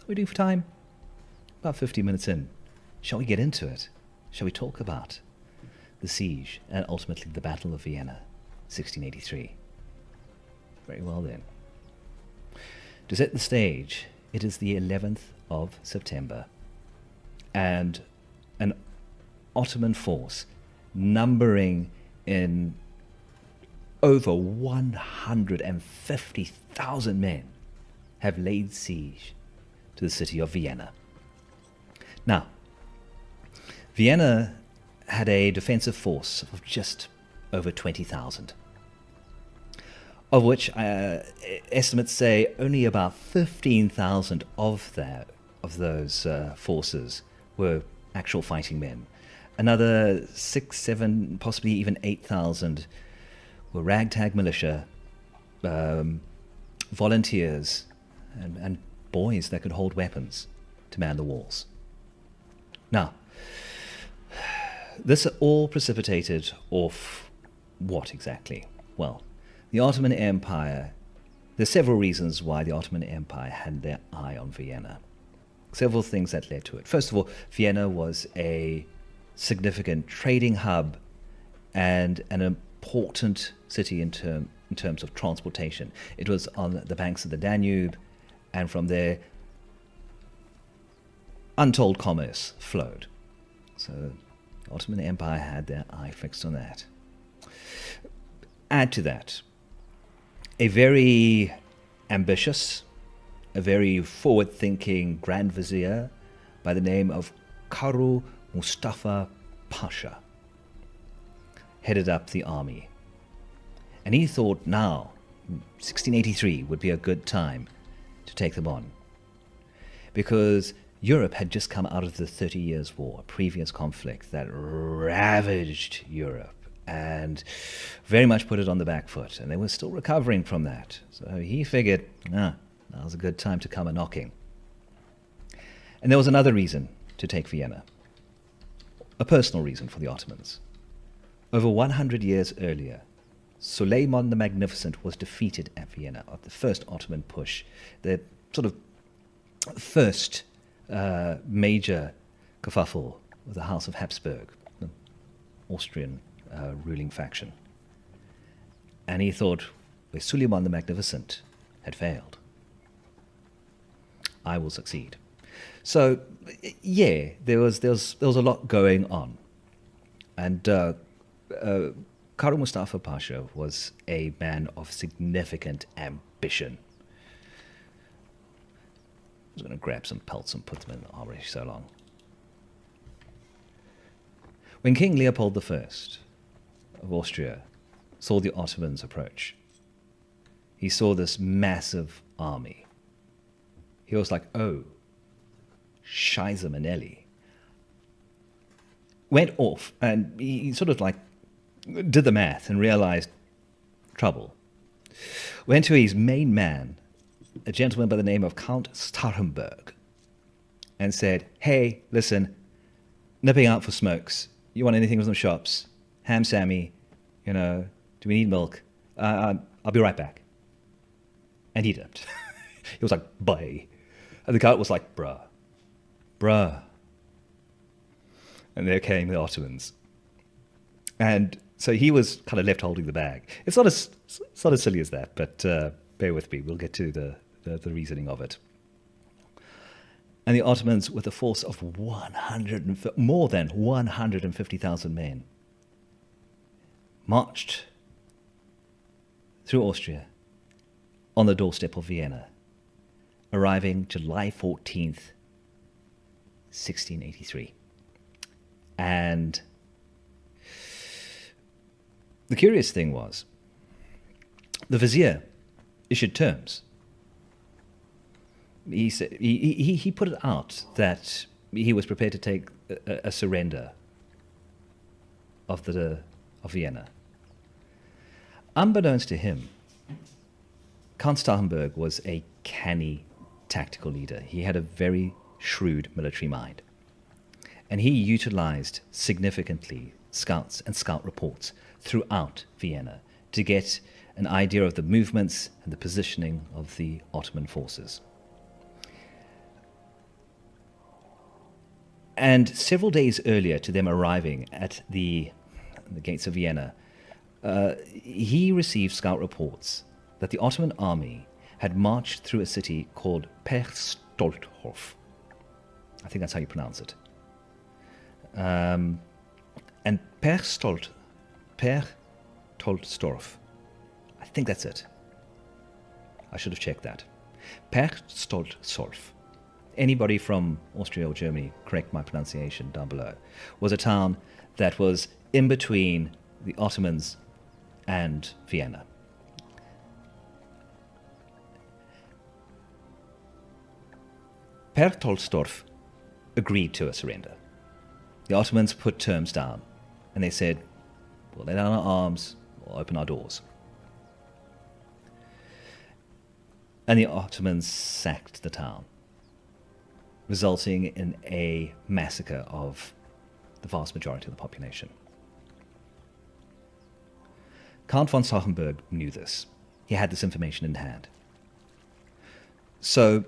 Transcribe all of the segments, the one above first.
What are we doing for time? About 15 minutes in. Shall we get into it? Shall we talk about the siege and ultimately the Battle of Vienna, 1683? Very well then. To set the stage, it is the 11th of September, and an Ottoman force numbering in over 150,000 men have laid siege to the city of Vienna. Now, Vienna had a defensive force of just over 20,000, of which estimates say only about 15,000 of those forces were actual fighting men. Another 6, 7, possibly even 8,000 were ragtag militia, volunteers, and boys that could hold weapons to man the walls. Now, this all precipitated off what exactly? Well, the Ottoman Empire, there's several reasons why the Ottoman Empire had their eye on Vienna. Several things that led to it. First of all, Vienna was a significant trading hub and an important city in terms of transportation. It was on the banks of the Danube, and from there, untold commerce flowed. So the Ottoman Empire had their eye fixed on that. Add to that, a very ambitious, a very forward-thinking Grand Vizier by the name of Kara Mustafa Pasha headed up the army. And he thought now, 1683 would be a good time to take them on, because Europe had just come out of the 30 Years' War, a previous conflict that ravaged Europe and very much put it on the back foot, and they were still recovering from that. So he figured, now's a good time to come a-knocking. And there was another reason to take Vienna, a personal reason for the Ottomans. Over 100 years earlier, Suleiman the Magnificent was defeated at Vienna at the first Ottoman push, the sort of first major kerfuffle with the House of Habsburg, the Austrian ruling faction. And he thought, well, Suleiman the Magnificent had failed, I will succeed. So, yeah, there was a lot going on. And Kara Mustafa Pasha was a man of significant ambition. I was going to grab some pelts and put them in the armory so long. When King Leopold I of Austria saw the Ottomans approach, he saw this massive army. He was like, oh, Scheiße Manelli. Went off, and he sort of like did the math and realized trouble. Went to his main man, a gentleman by the name of Count Starhemberg, and said, hey, listen, nipping out for smokes. You want anything from the shops? Ham Sammy, do we need milk? I'll be right back. And he dipped. He was like, bye. And the Count was like, bruh. And there came the Ottomans. And so he was kind of left holding the bag. It's not as silly as that, but bear with me. We'll get to the reasoning of it. And the Ottomans, with a force of more than 150,000 men, marched through Austria on the doorstep of Vienna, arriving July 14th, 1683. And the curious thing was, the vizier issued terms. He said, he put it out that he was prepared to take a surrender of Vienna. Unbeknownst to him, Count Starhemberg was a canny tactical leader. He had a very shrewd military mind. And he utilized significantly scouts and scout reports throughout Vienna to get an idea of the movements and the positioning of the Ottoman forces. And several days earlier to them arriving at the gates of Vienna, he received scout reports that the Ottoman army had marched through a city called Perstolthof. I think that's how you pronounce it. And Perstoltsdorf, I think that's it. I should have checked that. Perstolthof. Anybody from Austria or Germany, correct my pronunciation down below, was a town that was in between the Ottomans and Vienna. Perstoltzdorf agreed to a surrender. The Ottomans put terms down, and they said, we'll lay down our arms, we'll open our doors. And the Ottomans sacked the town, resulting in a massacre of the vast majority of the population. Count von Sachenberg knew this. He had this information in hand. So,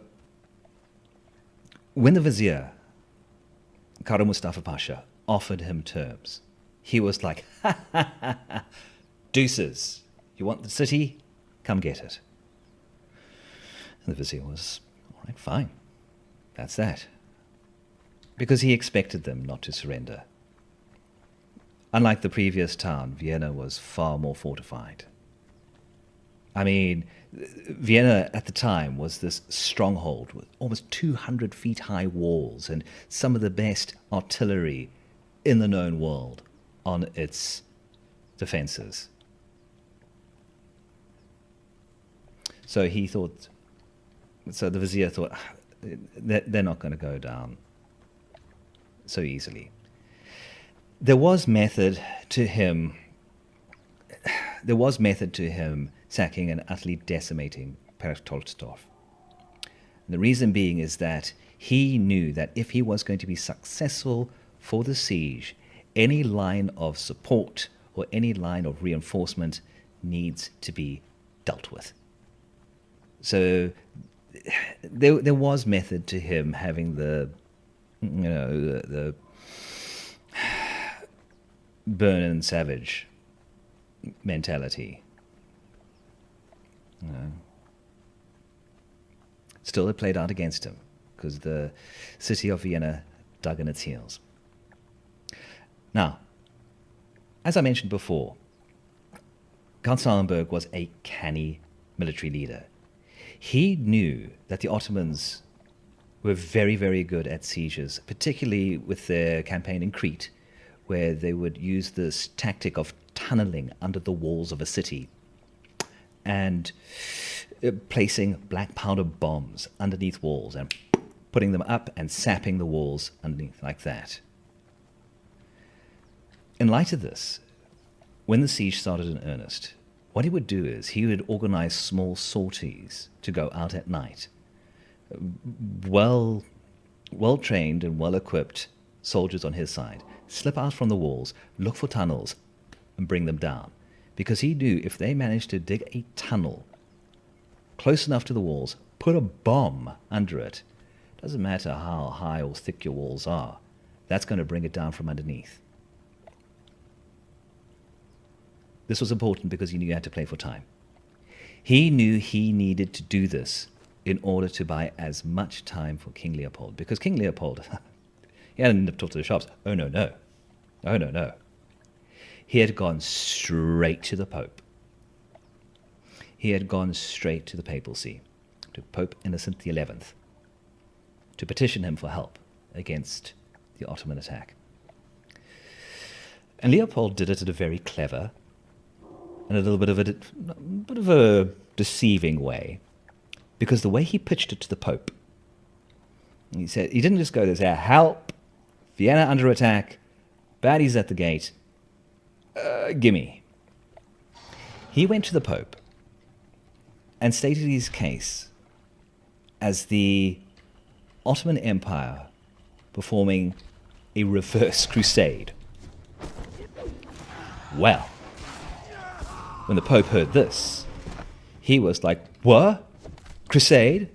when the vizier, Kara Mustafa Pasha, offered him terms, he was like, ha ha ha ha, deuces, you want the city? Come get it. And the vizier was, all right, fine. That's that. Because he expected them not to surrender. Unlike the previous town, Vienna was far more fortified. I mean, Vienna at the time was this stronghold with almost 200 feet high walls and some of the best artillery in the known world on its defenses. So he thought, so the vizier thought, they're not going to go down so easily. There was method to him sacking and utterly decimating Perstoltzdorf. The reason being is that he knew that if he was going to be successful for the siege, any line of support or any line of reinforcement needs to be dealt with. So there was method to him having the burn and savage mentality. Still, it played out against him because the city of Vienna dug in its heels. Now, as I mentioned before, Count Sachenberg was a canny military leader. He knew that the Ottomans were very, very good at sieges, particularly with their campaign in Crete, where they would use this tactic of tunneling under the walls of a city and placing black powder bombs underneath walls and putting them up and sapping the walls underneath like that. In light of this, when the siege started in earnest, what he would do is he would organize small sorties to go out at night. Well-trained and well-equipped soldiers on his side slip out from the walls, look for tunnels, and bring them down. Because he knew if they managed to dig a tunnel close enough to the walls, put a bomb under it, doesn't matter how high or thick your walls are, that's going to bring it down from underneath. This was important because he knew he had to play for time. He knew he needed to do this in order to buy as much time for King Leopold. Because King Leopold, he hadn't nipped off to the shops. Oh, no. He had gone straight to the Pope. He had gone straight to the papacy, to Pope Innocent XI, to petition him for help against the Ottoman attack. And Leopold did it in a very clever and a little bit of a deceiving way, because the way he pitched it to the Pope, he said, he didn't just go there, say, help, Vienna under attack, baddies at the gate, gimme. He went to the Pope and stated his case as the Ottoman Empire performing a reverse crusade. Well, when the Pope heard this, he was like, what? Crusade?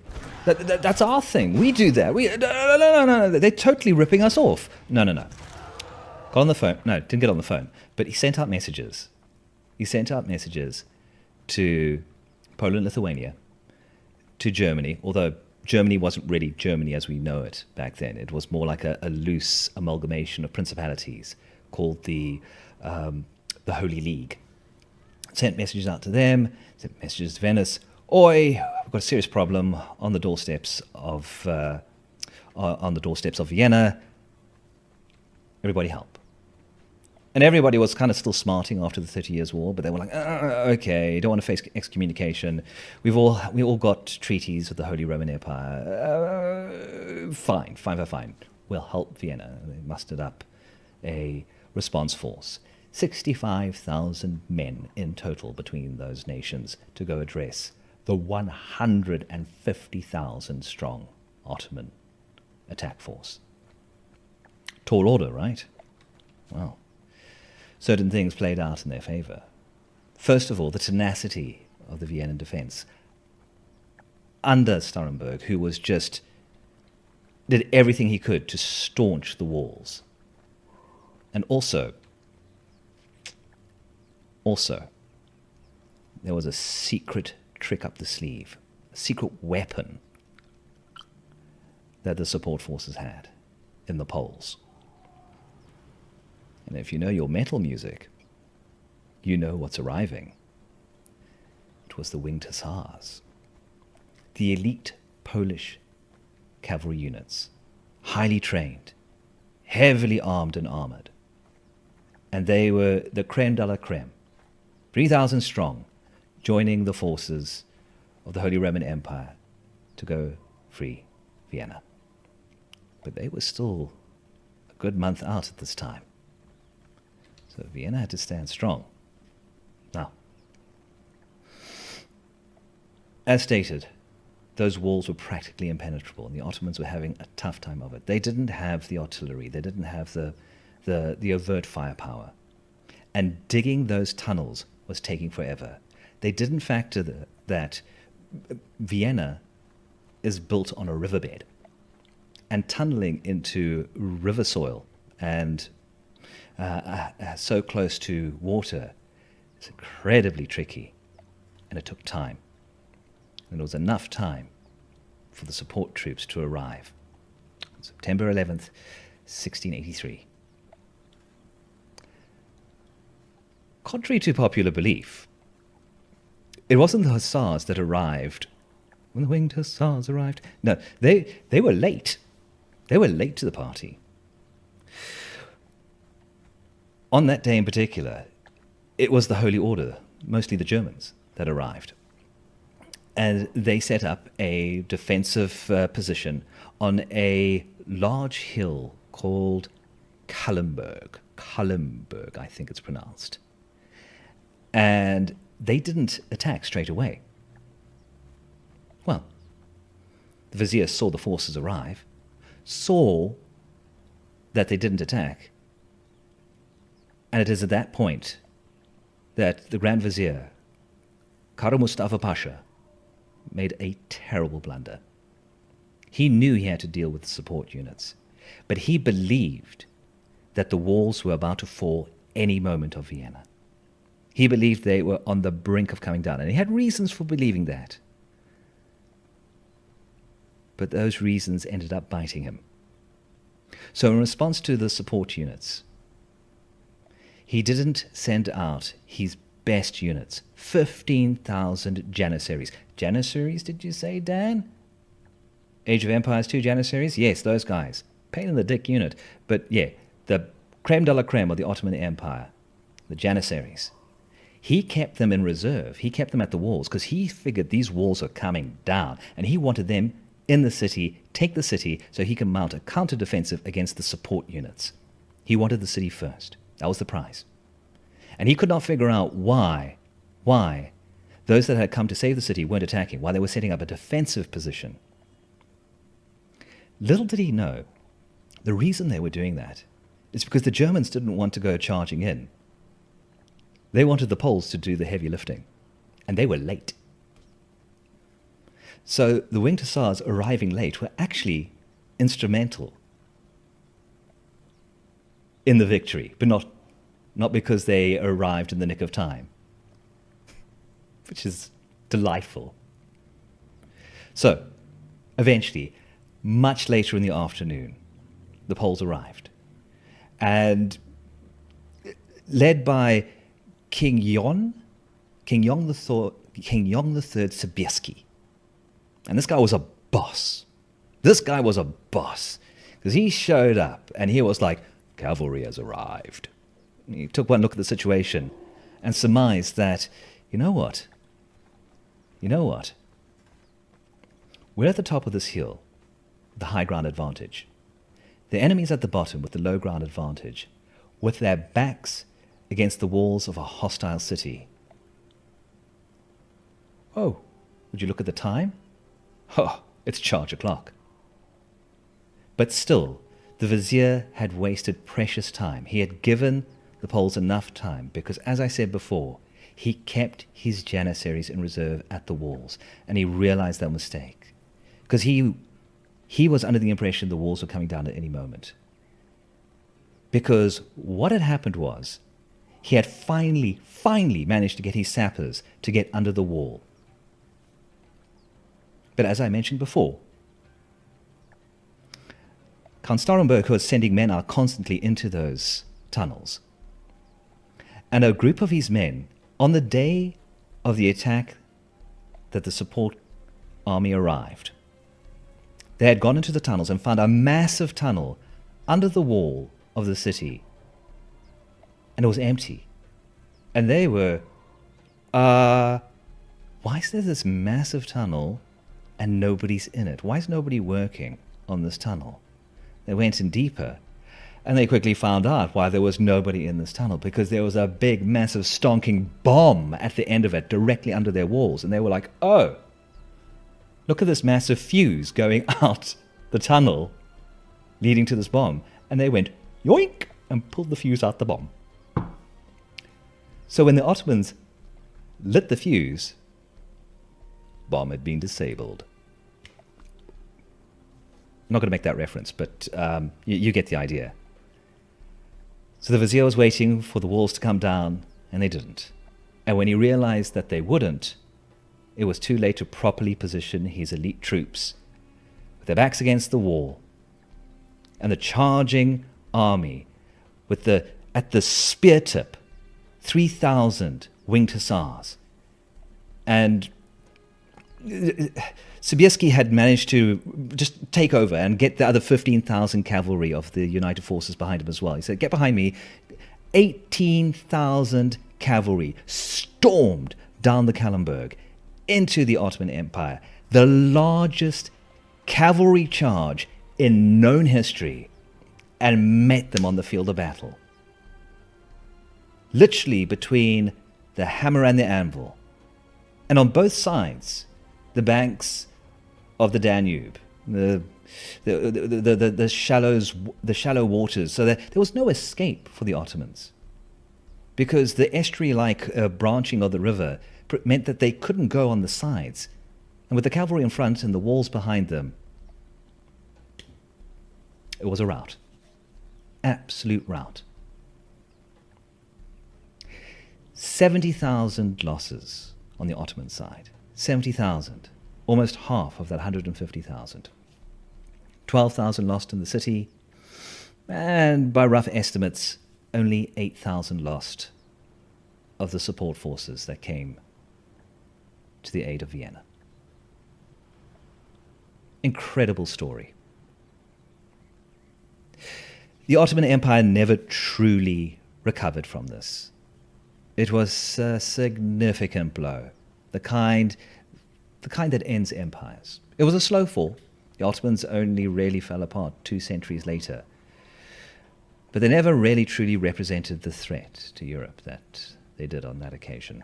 That's our thing. We do that. No. They're totally ripping us off. No. Got on the phone. No, didn't get on the phone. But he sent out messages. He sent out messages to Poland, Lithuania, to Germany, although Germany wasn't really Germany as we know it back then. It was more like a loose amalgamation of principalities called the Holy League. Sent messages out to them, sent messages to Venice. Oi, we've got a serious problem on the doorsteps of Vienna. Everybody help. And everybody was kind of still smarting after the 30 Years' War, but they were like, okay, don't want to face excommunication. We all got treaties with the Holy Roman Empire. Fine. We'll help Vienna. They mustered up a response force. 65,000 men in total between those nations to go address the 150,000 strong Ottoman attack force. Tall order, right? Well, certain things played out in their favor. First of all, the tenacity of the Vienna defense under Starhemberg, who was did everything he could to staunch the walls. And also, there was a secret trick up the sleeve, a secret weapon that the support forces had in the Poles. And if you know your metal music, you know what's arriving. It was the Winged Hussars, the elite Polish cavalry units, highly trained, heavily armed and armored. And they were the creme de la creme, 3,000 strong, joining the forces of the Holy Roman Empire to go free Vienna. But they were still a good month out at this time. So Vienna had to stand strong. Now, as stated, those walls were practically impenetrable, and the Ottomans were having a tough time of it. They didn't have the artillery. They didn't have the overt firepower. And digging those tunnels was taking forever. They didn't factor that Vienna is built on a riverbed, and tunneling into river soil and so close to water is incredibly tricky, and it took time. And there was enough time for the support troops to arrive on September 11th, 1683. Contrary to popular belief, it wasn't the Hussars that arrived when the Winged Hussars arrived. No, they were late. They were late to the party. On that day in particular, it was the Holy Order, mostly the Germans, that arrived. And they set up a defensive position on a large hill called Kallenberg, I think it's pronounced. And they didn't attack straight away. Well, the vizier saw the forces arrive, saw that they didn't attack, and it is at that point that the Grand Vizier, Kara Mustafa Pasha, made a terrible blunder. He knew he had to deal with the support units, but he believed that the walls were about to fall any moment of Vienna. He believed they were on the brink of coming down, and he had reasons for believing that. But those reasons ended up biting him. So in response to the support units, he didn't send out his best units, 15,000 Janissaries. Janissaries, did you say, Dan? Age of Empires 2 Janissaries? Yes, those guys. Pain in the dick unit. But yeah, the creme de la creme of the Ottoman Empire, the Janissaries. He kept them in reserve. He kept them at the walls because he figured these walls are coming down, and he wanted them in the city, take the city, so he can mount a counter-defensive against the support units. He wanted the city first. That was the prize. And he could not figure out why those that had come to save the city weren't attacking, why they were setting up a defensive position. Little did he know, the reason they were doing that is because the Germans didn't want to go charging in. They wanted the Poles to do the heavy lifting, and they were late. So the Winged Hussars arriving late were actually instrumental in the victory, but not because they arrived in the nick of time, which is delightful. So, eventually, much later in the afternoon, the Poles arrived. And led by King Jon III Sobieski. And this guy was a boss. Because he showed up and he was like, cavalry has arrived. And he took one look at the situation and surmised that, you know what? We're at the top of this hill, the high ground advantage. The enemy's at the bottom with the low ground advantage, with their backs against the walls of a hostile city. Oh, would you look at the time? Oh, it's charge o'clock. But still, the vizier had wasted precious time. He had given the Poles enough time because, as I said before, he kept his janissaries in reserve at the walls, and he realized that mistake. Because he was under the impression the walls were coming down at any moment. Because what had happened was, he had finally managed to get his sappers to get under the wall. But as I mentioned before, Count Starenburg was sending men out constantly into those tunnels. And a group of his men, on the day of the attack that the support army arrived, they had gone into the tunnels and found a massive tunnel under the wall of the city. And it was empty. And they were, why is there this massive tunnel and nobody's in it? Why is nobody working on this tunnel? They went in deeper, and they quickly found out why there was nobody in this tunnel, because there was a big, massive, stonking bomb at the end of it, directly under their walls. And they were like, oh, look at this massive fuse going out the tunnel leading to this bomb. And they went, yoink, and pulled the fuse out the bomb. So when the Ottomans lit the fuse, bomb had been disabled. I'm not going to make that reference, but you get the idea. So the vizier was waiting for the walls to come down, and they didn't. And when he realized that they wouldn't, it was too late to properly position his elite troops with their backs against the wall. And the charging army, at the spear tip, 3,000 Winged Hussars. And Sobieski had managed to just take over and get the other 15,000 cavalry of the United Forces behind him as well. He said, get behind me. 18,000 cavalry stormed down the Kallenberg into the Ottoman Empire. The largest cavalry charge in known history, and met them on the field of battle. Literally between the hammer and the anvil. And on both sides, the banks of the Danube, the shallow waters, so that there was no escape for the Ottomans, because the estuary-like branching of the river meant that they couldn't go on the sides, and with the cavalry in front and the walls behind them, it was a rout, absolute rout. 70,000 losses on the Ottoman side. 70,000, almost half of that 150,000. 12,000 lost in the city, and by rough estimates, only 8,000 lost of the support forces that came to the aid of Vienna. Incredible story. The Ottoman Empire never truly recovered from this. It was a significant blow. The kind that ends empires. It was a slow fall. The Ottomans only really fell apart 2 centuries later. But they never really truly represented the threat to Europe that they did on that occasion.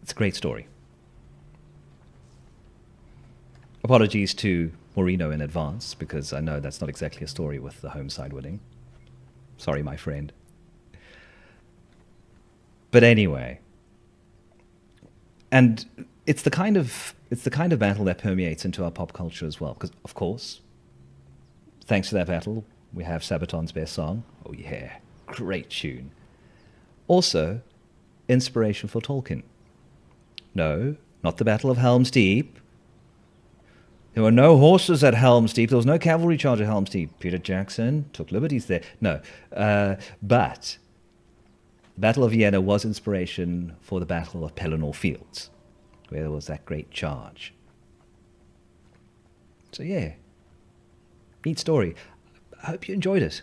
It's a great story. Apologies to Moreno in advance, because I know that's not exactly a story with the home side winning. Sorry, my friend. But anyway, and it's the kind of battle that permeates into our pop culture as well. Because of course, thanks to that battle, we have Sabaton's best song. Oh yeah, great tune. Also, inspiration for Tolkien. No, not the Battle of Helm's Deep. There were no horses at Helm's Deep. There was no cavalry charge at Helm's Deep. Peter Jackson took liberties there. No, but the Battle of Vienna was inspiration for the Battle of Pelennor Fields, where there was that great charge. So yeah, neat story. I hope you enjoyed it.